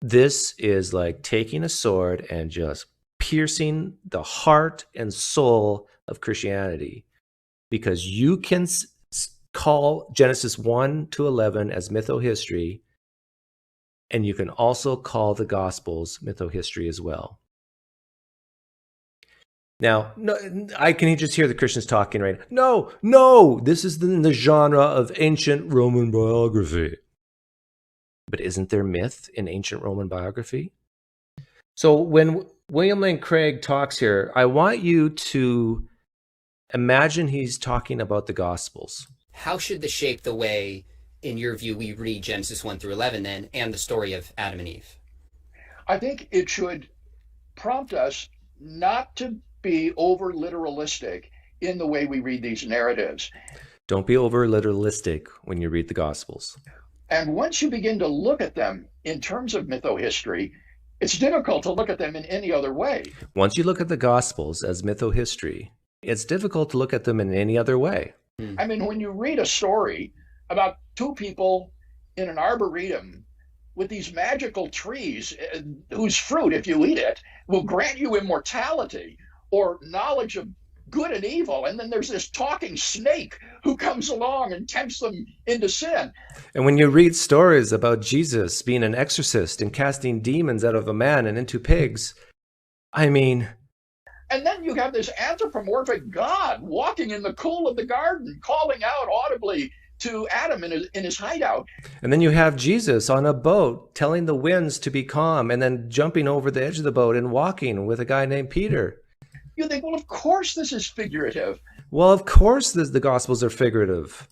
This is like taking a sword and just piercing the heart and soul of Christianity, because you can call Genesis 1 to 11 as mytho-history, and you can also call the Gospels mytho-history as well. Now, can you just hear the Christians talking right now? No, this is in the genre of ancient Roman biography. But isn't there myth in ancient Roman biography? So when William Lane Craig talks here, I want you to imagine he's talking about the Gospels. How should this shape the way, in your view, we read Genesis 1 through 11 then, and the story of Adam and Eve? I think it should prompt us not to be over literalistic in the way we read these narratives. Don't be over literalistic when you read the Gospels. And once you begin to look at them in terms of mytho-history, it's difficult to look at them in any other way. Once you look at the Gospels as mytho-history, it's difficult to look at them in any other way. I mean, when you read a story about two people in an arboretum with these magical trees whose fruit, if you eat it, will grant you immortality or knowledge of good and evil, and then there's this talking snake who comes along and tempts them into sin. And when you read stories about Jesus being an exorcist and casting demons out of a man and into pigs, I mean... And then you have this anthropomorphic God walking in the cool of the garden, calling out audibly to Adam in his hideout. And then you have Jesus on a boat telling the winds to be calm, and then jumping over the edge of the boat and walking with a guy named Peter. You think, well, of course this is figurative. Well, of course the Gospels are figurative.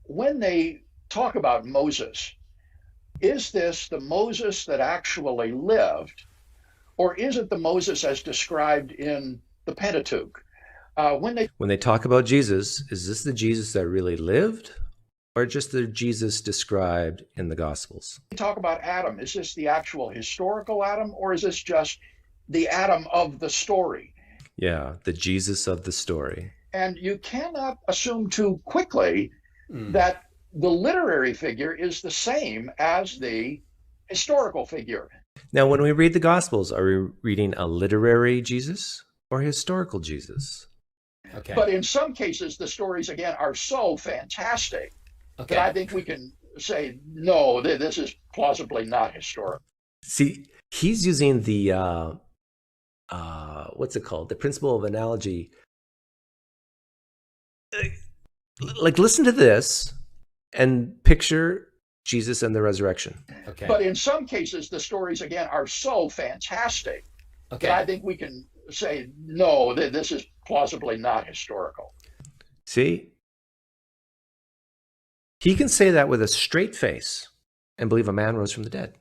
When they talk about Moses, is this the Moses that actually lived, or is it the Moses as described in the Pentateuch? When they talk about Jesus, is this the Jesus that really lived, or just the Jesus described in the Gospels? Talk about Adam, is this the actual historical Adam, or is this just the Adam of the story? Yeah, the Jesus of the story. And you cannot assume too quickly that the literary figure is the same as the historical figure. Now, when we read the Gospels, are we reading a literary Jesus or a historical Jesus? Okay. But in some cases, the stories, again, are so fantastic that I think we can say, no, this is plausibly not historical. See, he's using the... what's it called? The principle of analogy. Like, listen to this and picture Jesus and the resurrection. Okay. But in some cases, the stories, again, are so fantastic that I think we can say, no, this is plausibly not historical. See? He can say that with a straight face and believe a man rose from the dead.